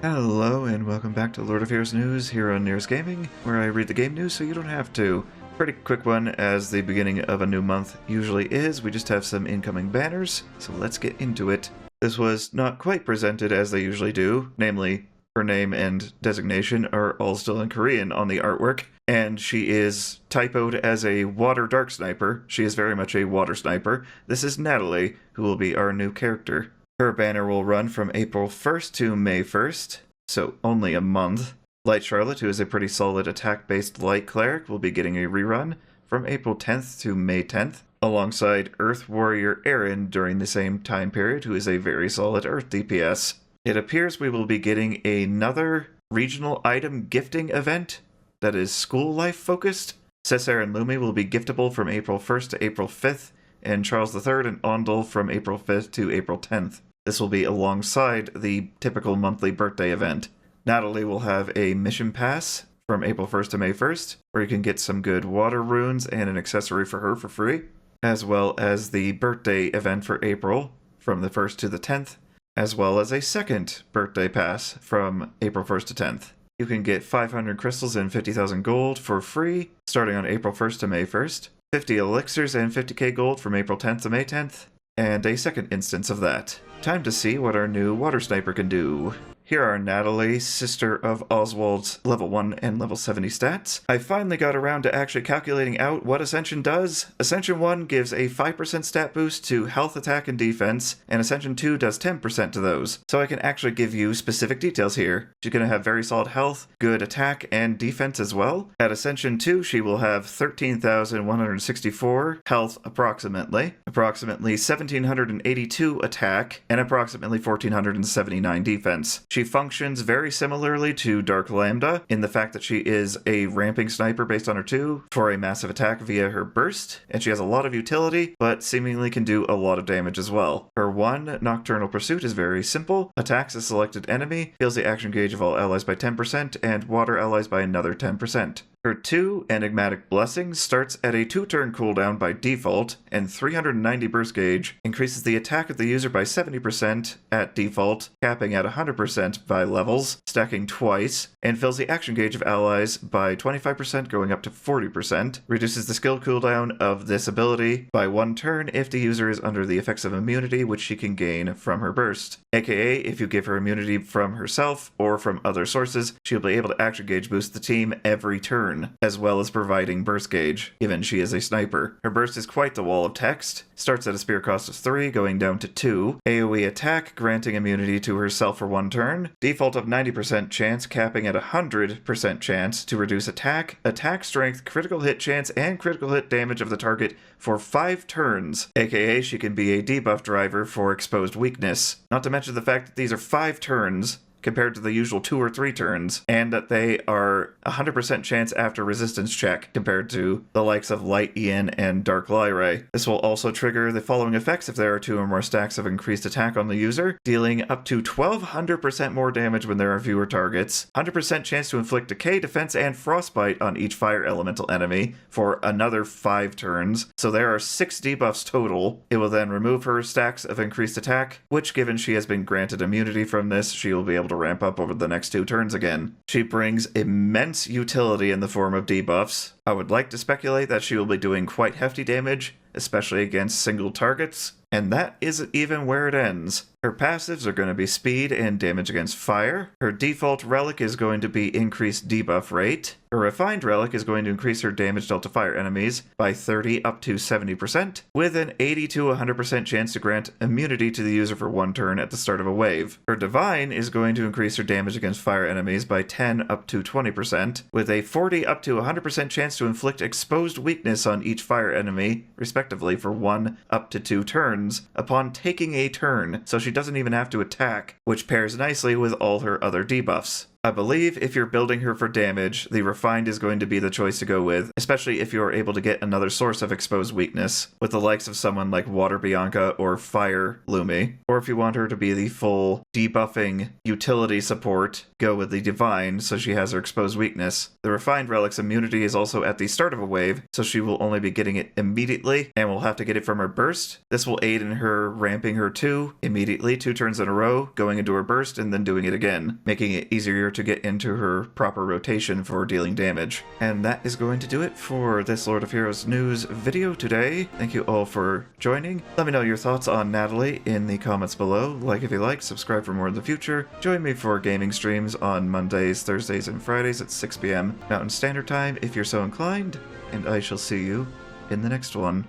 Hello and welcome back to Lord of Heroes News here on Nyris Gaming, where I read the game news so you don't have to. Pretty quick one, as the beginning of a new month usually is. We just have some incoming banners, so let's get into it. This was not quite presented as they usually do, namely, her name and designation are all still in Korean on the artwork, and she is typoed as a water dark sniper. She is very much a water sniper. This is Natalie, who will be our new character. Her banner will run from April 1st to May 1st, so only a month. Light Charlotte, who is a pretty solid attack-based light cleric, will be getting a rerun from April 10th to May 10th, alongside Earth Warrior Aaron during the same time period, who is a very solid Earth DPS. It appears we will be getting another regional item gifting event that is school life focused. Cessair and Lumi will be giftable from April 1st to April 5th, and Charles III and Ondel from April 5th to April 10th. This will be alongside the typical monthly birthday event. Natalie will have a mission pass from April 1st to May 1st, where you can get some good water runes and an accessory for her for free, as well as the birthday event for April from the 1st to the 10th, as well as a second birthday pass from April 1st to 10th. You can get 500 crystals and 50,000 gold for free, starting on April 1st to May 1st, 50 elixirs and 50k gold from April 10th to May 10th, and a second instance of that. Time to see what our new water sniper can do. Here are Natalie, sister of Oswald's level 1 and level 70 stats. I finally got around to actually calculating out what Ascension does. Ascension 1 gives a 5% stat boost to health, attack, and defense, and Ascension 2 does 10% to those. So I can actually give you specific details here. She's going to have very solid health, good attack, and defense as well. At Ascension 2, she will have 13,164 health approximately 1,782 attack, and approximately 1,479 defense. She functions very similarly to Dark Lambda in the fact that she is a ramping sniper based on her 2 for a massive attack via her burst, and she has a lot of utility, but seemingly can do a lot of damage as well. Her 1, Nocturnal Pursuit, is very simple. Attacks a selected enemy, heals the action gauge of all allies by 10%, and water allies by another 10%. Her 2, Enigmatic Blessing, starts at a 2-turn cooldown by default, and 390 burst gauge, increases the attack of the user by 70% at default, capping at 100% by levels, stacking twice, and fills the action gauge of allies by 25% going up to 40%, reduces the skill cooldown of this ability by 1 turn if the user is under the effects of immunity, which she can gain from her burst. AKA, if you give her immunity from herself or from other sources, she'll be able to action gauge boost the team every turn, as well as providing burst gauge, given she is a sniper. Her burst is quite the wall of text, starts at a spear cost of 3, going down to 2, AoE attack, granting immunity to herself for 1 turn, default of 90% chance, capping at 100% chance to reduce attack, attack strength, critical hit chance, and critical hit damage of the target for 5 turns, aka she can be a debuff driver for exposed weakness. Not to mention the fact that these are 5 turns, compared to the usual 2 or 3 turns, and that they are 100% chance after resistance check compared to the likes of Light Ian and Dark Lyrae. This will also trigger the following effects if there are 2 or more stacks of increased attack on the user, dealing up to 1200% more damage when there are fewer targets, 100% chance to inflict decay, defense, and frostbite on each fire elemental enemy for another 5 turns, so there are 6 debuffs total. It will then remove her stacks of increased attack, which, given she has been granted immunity from this, she will be able to ramp up over the next 2 turns again. She brings immense utility in the form of debuffs. I would like to speculate that she will be doing quite hefty damage, especially against single targets, and that isn't even where it ends. Her passives are going to be speed and damage against fire. Her default relic is going to be increased debuff rate. Her refined relic is going to increase her damage dealt to fire enemies by 30 up to 70%, with an 80 to 100% chance to grant immunity to the user for 1 turn at the start of a wave. Her divine is going to increase her damage against fire enemies by 10 up to 20%, with a 40 up to 100% chance to inflict exposed weakness on each fire enemy, respectively, for 1 up to 2 turns, upon taking a turn, so she doesn't even have to attack, which pairs nicely with all her other debuffs. I believe if you're building her for damage, the Refined is going to be the choice to go with, especially if you're able to get another source of exposed weakness, with the likes of someone like Water Bianca or Fire Lumi, or if you want her to be the full debuffing utility support go with the Divine, so she has her exposed weakness. The Refined Relic's immunity is also at the start of a wave, so she will only be getting it immediately, and will have to get it from her burst. This will aid in her ramping her 2 immediately, 2 turns in a row, going into her burst, and then doing it again, making it easier to get into her proper rotation for dealing damage. And that is going to do it for this Lord of Heroes news video today. Thank you all for joining. Let me know your thoughts on Natalie in the comments below. Like if you like, subscribe for more in the future. Join me for gaming streams on Mondays, Thursdays, and Fridays at 6 p.m. Mountain Standard Time if you're so inclined, and I shall see you in the next one.